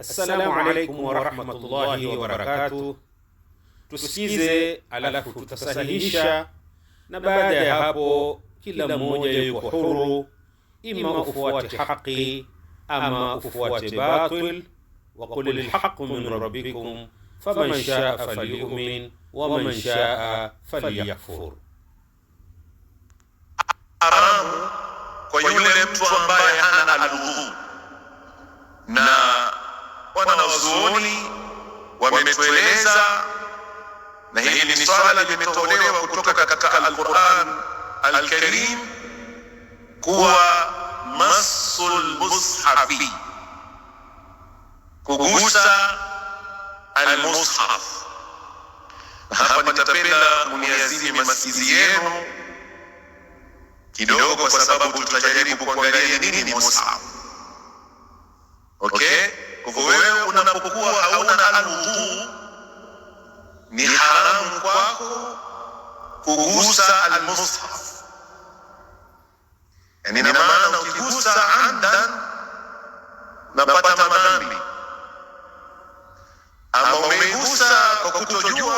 Assalamu alaikum wa rahmatullahi wa barakatuh. Tusikize alafu tutasahihisha, na baada ya hapo kila mmoja yuko huru, ima ufuate haki ama ufuate batil. Wa qulil haqqu min rabbikum faman shaa falyu'min wa man shaa falyakfur. Haramu kwa yule mtu ambaye hana alwudu, na wanazuoni wametueleza, na hili ni swala limetolewa kutoka katika Al-Qur'an Al-Karim, kuwa masul mushafi, kugusa al-mushaf. Hapa nitapenda muniazime masikizi yenu kidogo, kwa sababu tutajaribu kuangalia nini ni mushaf. Okay? Kwa hivyo wewe unapokuwa hauna alwudu, ni haramu kwako kugusa al-mushaf. Yani ina maana ukigusa amdan napata madhambi, ama umegusa kwa kutojua,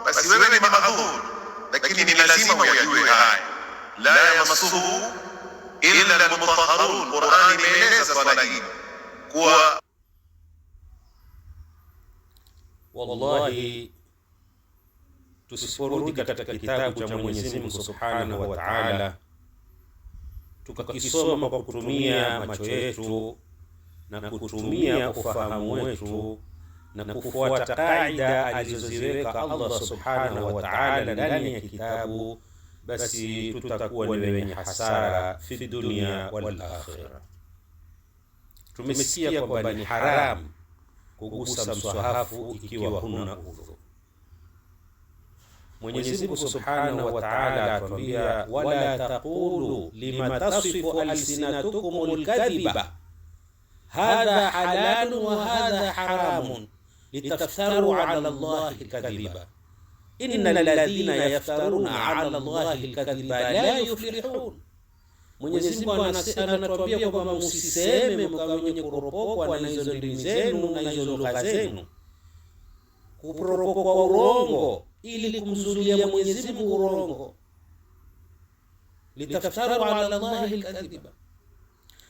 basi wewe ni mahdhur, lakini ni lazima uyajue haya. La yamassuhu illa al-mutahharun. Qur'ani imeeleza swala hili kuwa wallahi tusiporudi katika kitabu cha Mwenyezi Mungu Subhanahu wa Ta'ala, tukakisoma kwa kutumia macho yetu na kutumia ufahamu wetu na kufuata kaida alizoziweka Allah Subhanahu wa Ta'ala ndani ya kitabu, basi tutakuwa ni wenye hasara fi dunia wal akhirah. Tumesikia kwamba ni haram kugusa mswahafu ikiwa huna udhu. Mwenyezi Mungu Subhanahu wa Ta'ala atuambia, wala taqulu lima tasifu alsinatukumul kadhiba hadha halalun wa hadha haramun litaftaru ala Allahi alkadhiba innal ladhina yaftaruna ala Allahi alkadhiba la yuflihun. Mwenyezi Mungu anatuambia kwamba msiseme mkawa wenye kuropokwa na hizo ndimi zenu na hizo lugha zenu, kuropokwa urongo ili kumzulia Mwenyezi Mungu urongo. Litaftaru ala Allahi alkadhiba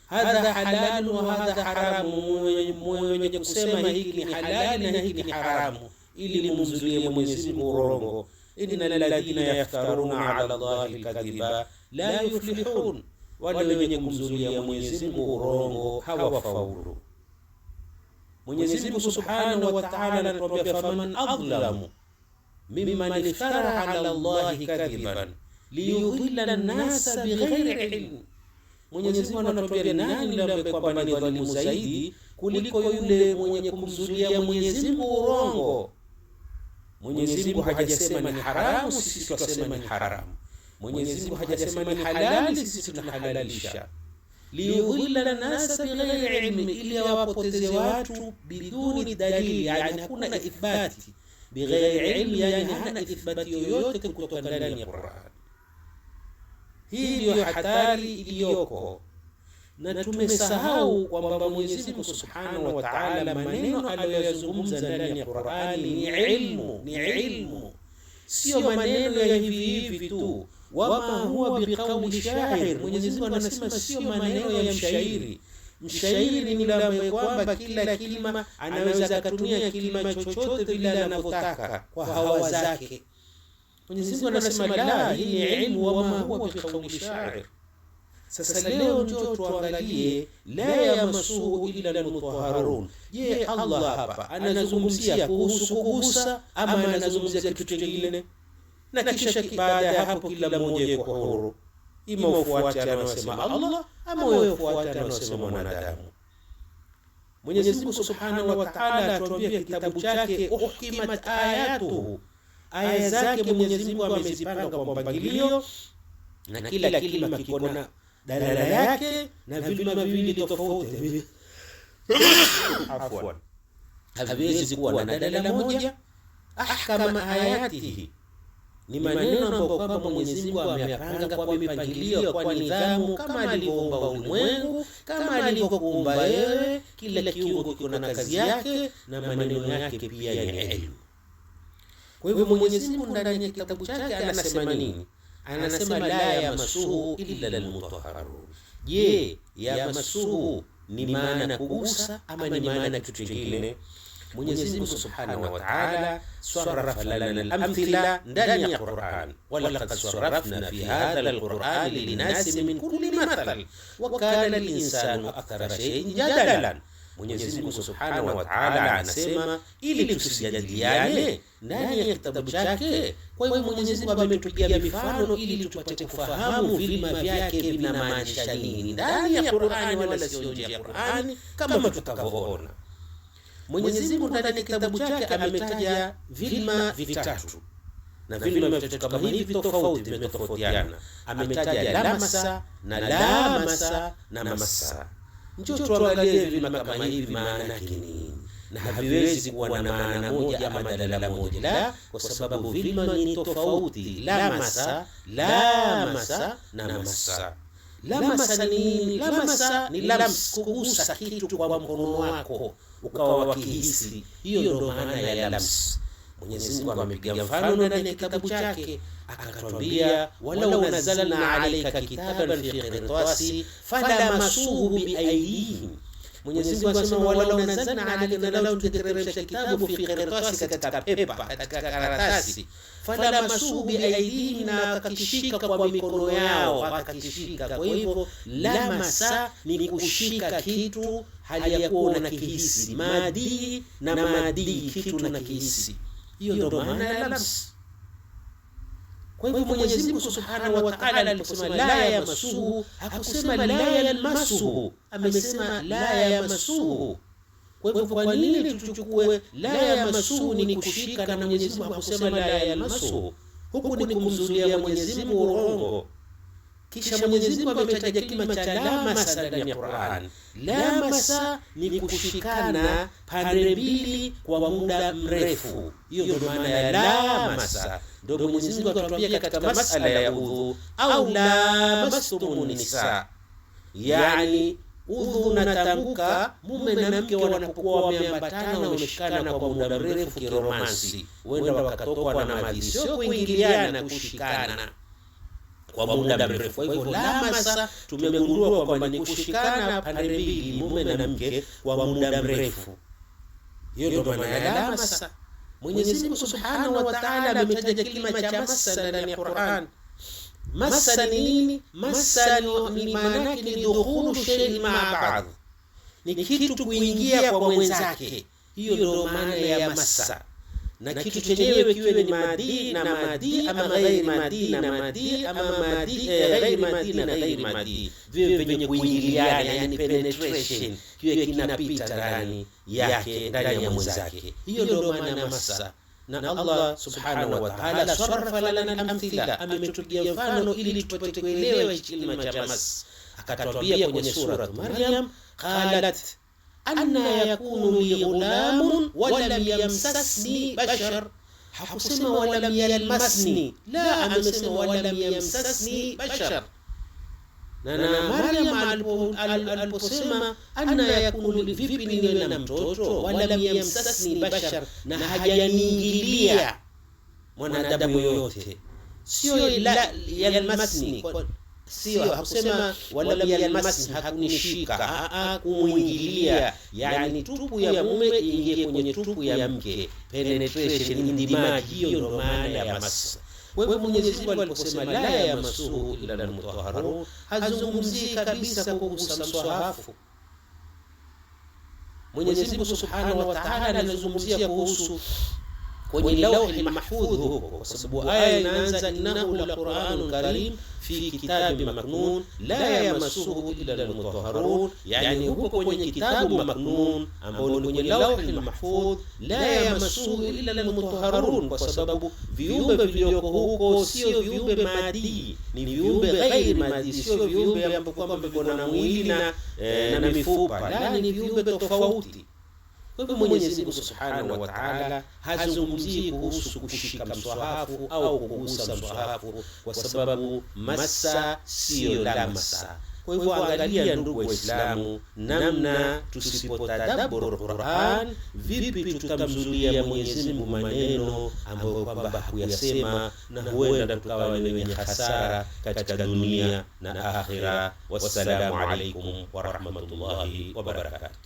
hadha halal wa hadha haramu, mwenye kusema hiki ni halali na hiki ni haramu ili mumzulie Mwenyezi Mungu urongo. Innal ladhina yaftaruna ala Allahi alkadhiba la yuflihun, wale wenye kumzulia Mwenyezi Mungu urongo hawafaulu. Mwenyezi Mungu Subhanahu wa Ta'ala anatuambia, faman adlamu mimman iftara ala Allahi kadhiban liyudhilla an-nasa bighairi ilm. Mwenyezi Mungu anatuambia, nani yule ambaye kwamba ni dhalimu zaidi kuliko yule mwenye kumzulia Mwenyezi Mungu urongo? Mwenyezi Mungu hajasema ni haramu, sisi tunasema ni haramu. Mwenyezi Mungu hajasema ni halali, sisi tunahalalisha. Liyudhilla an-nasa bighairi ilmi, ili awapoteze watu biduni dalili, yani hakuna ithbati. Bighairi ilmi, yani hana ithbati yoyote kutoka ndani ya Qur'an. Hii ndio hatari iliyoko, na tumesahau kwamba Mwenyezi Mungu Subhanahu wa Ta'ala maneno aliyozungumza ndani ya Qur'ani ni ilmu, sio maneno ya hivi hivi tu. Wama huwa biqauli shair, Mwenyezi Mungu anasema sio maneno ya mshairi. Mshairi ni yule ambaye kwamba kila kilima anaweza akatumia kilima chochote vile anavyotaka kwa hawa zake. Mwenyezi Mungu anasema la, hii ni ilmu, wama huwa biqauli shair. Sasa leo njoo tuangalie, la yamassuhu illa al-mutahharun. Je, Allah hapa anazungumzia kuhusu kugusa ama anazungumzia kitu kingine? Na kisha baada ya hapo kila mmoja yuko huru, ima ufuate anayosema Allah ama wewe ufuate anayosema mwanadamu. Mwenyezi Mungu Subhanahu wa Ta'ala atuambia kitabu chake, uhkimat ayatuhu, aya zake Mwenyezi Mungu amezipanga kwa mpangilio, na kila kilima kiko na dalala yake, na vilima viwili tofauti afwan haviwezi kuwa na dalala moja. Ahkama ayatihi, ni maneno ambayo kwamba Mwenyezi Mungu ameyapanga kwa mipangilio, kwa nidhamu, kama alivyoumba ulimwengu, kama alivyokuumba wewe. Kila kiungo kina kazi yake na maneno yake pia ni elimu. Kwa hivyo Mwenyezi Mungu ndani ya kitabu chake anasema nini? Anasema la yamassuhu illa almutahharun. Je, yamassuhu ni maana kugusa ama ni maana kitu kingine? Mwenyezi Mungu Subhanahu wa Ta'ala sarafa lana al-amthila ndani ya Qur'an, wa laqad sarafna fi hadha al-Qur'an lin-nasi min kulli mathal wa kana al-insanu akthara shay'in jadalan. Mwenyezi Mungu Subhanahu wa Ta'ala anasema ili tusijadiliane ndani ya kitabu chake. Kwa hiyo Mwenyezi Mungu ametupigia mifano ili tupate kufahamu vilima vyake vinamaanisha nini ndani ya Qur'ani wala sio nje ya Qur'ani, kama tutakavyoona. Mwenyezi Mungu ndani ya kitabu chake ametaja vilima vitatu, na vilima vitatu kama hivi tofauti vimetofautiana. Ametaja lamasa na lamasa na masa. Njoo tuangalie vilima kama hivi maana yake nini, na haviwezi kuwa na maana moja ama dalala moja, la, kwa sababu vilima ni tofauti. Lamasa na masa. Lamasa ni lamasa ni lams, kugusa kitu kwa mkono wako ukawa wakihisi. Hiyo ndio maana ya lams. Mwenyezi Mungu amepiga mfano ndani ya kitabu chake akatwambia, walau nazalna alayka kitaban fi qirtasi falamasuhu biaydihim. Mwenyezi Mungu anasema walau nazalna alayka, na lau tuteremsha kitabu fi qirtasi, katika pepa, katika karatasi, falamasuhu biaydihim, na akakishika kwa mikono yao, akakishika. Kwa hivyo lamasa ni kushika kitu hali ya kuwa unakihisi, madi na madi, kitu unakihisi. Hiyo ndio maana ya lams. Kwa hivyo Mwenyezi Mungu Subhanahu wa Ta'ala aliposema la yamassuhu, hakusema la yalmasuhu, amesema la yamassuhu. Kwa hivyo kwa nini tuchukue la yamassuhu ni kushika, na Mwenyezi Mungu hakusema la yalmasuhu? Huku ni kumzulia Mwenyezi Mungu urongo. Kisha Mwenyezi Mungu ametaja kilima cha lamasa ndani ya Qur'an. Lamasa ni kushikana pande mbili kwa muda mrefu. Hiyo ndio maana ya lamasa. Ndio Mwenyezi Mungu atuambia katika masala ya udhu, au lamastumun nisa, yani udhu unatanguka, mume na mke wanapokuwa wameambatana, wameshikana kwa muda mrefu kiromansi, huenda wakatokwa na maji, sio kuingiliana na kushikana kwa muda mrefu. Kwa hivyo lamasa tumegundua kwamba ni kushikana pande mbili, mume na mke, kwa muda mrefu. Hiyo ndio maana ya lamasa. Mwenyezi Mungu Subhanahu wa Ta'ala ametaja kilima cha masa ndani ya Qur'an. Masa ni nini? Masa ni maana yake ni dukhulu shay'in ma'a ba'd, ni kitu kuingia kwa mwenzake. Hiyo ndio maana ya masa. Na kitu chenyewe kiwe ni madi na madi, ama ghairi madi na madi, ama madi ghairi madi na ghairi madi, viwe venye kuingiliana, yani penetration, kiwe kinapita ndani yake, ndani ya mwenzake. Hiyo ndio maana masa. Na Allah Subhanahu wa Ta'ala sarafa lana al-amthila, ametupigia mfano ili tupate kuelewa kilima cha mas. Akatwambia kwenye sura Maryam, qalat anna yakunu li ghulamun wa lam yamsasni bashar. Hakusema wa lam yalmasni, la, amesema wa lam yamsasni bashar. Na Maryam aliposema anna yakunu, vipi niwe na mtoto, wa lam yamsasni bashar, na hajaniingilia mwanadamu yoyote, sio yalmasni, sio hakusema wala yalmasni, hakunishika, kumuingilia, yani tupu ya mume ingie kwenye tupu ya mke, penetration, indimaji. Hiyo ndio maana ya mas. Kwa hivyo Mwenyezi Mungu aliposema la yamassuhu illa al-mutahharun, hazungumzii kabisa kugusa mswahafu. Mwenyezi Mungu Subhanahu wa Ta'ala anazungumzia kuhusu kwenye lauhi mahfudh huko, kwa sababu aya inaanza innahu la Qur'anun karim fi kitabin maknun la yamassuhu illa al-mutahharun, yani huko kwenye kitabu maknun ambao ni kwenye lauhi mahfudh, la yamassuhu illa al-mutahharun, kwa sababu viumbe vilivyoko huko sio viumbe madi, ni viumbe ghairi madi, sio viumbe ambao kwamba viko na mwili na mifupa, la, ni viumbe tofauti. Kwa hivyo Mwenyezi Mungu Subhanahu wa Ta'ala hazungumzii kuhusu kushika mswahafu au kugusa mswahafu, kwa sababu masa sio lamasa. Kwa hivyo angalia, ndugu Waislamu, namna tusipotadabbur Qur'an, vipi tutamzulia Mwenyezi Mungu maneno ambayo kwamba hakuyasema, na huenda tukawa ni wenye hasara katika dunia na akhira. Wassalamu alaikum wa rahmatullahi wa barakatuh.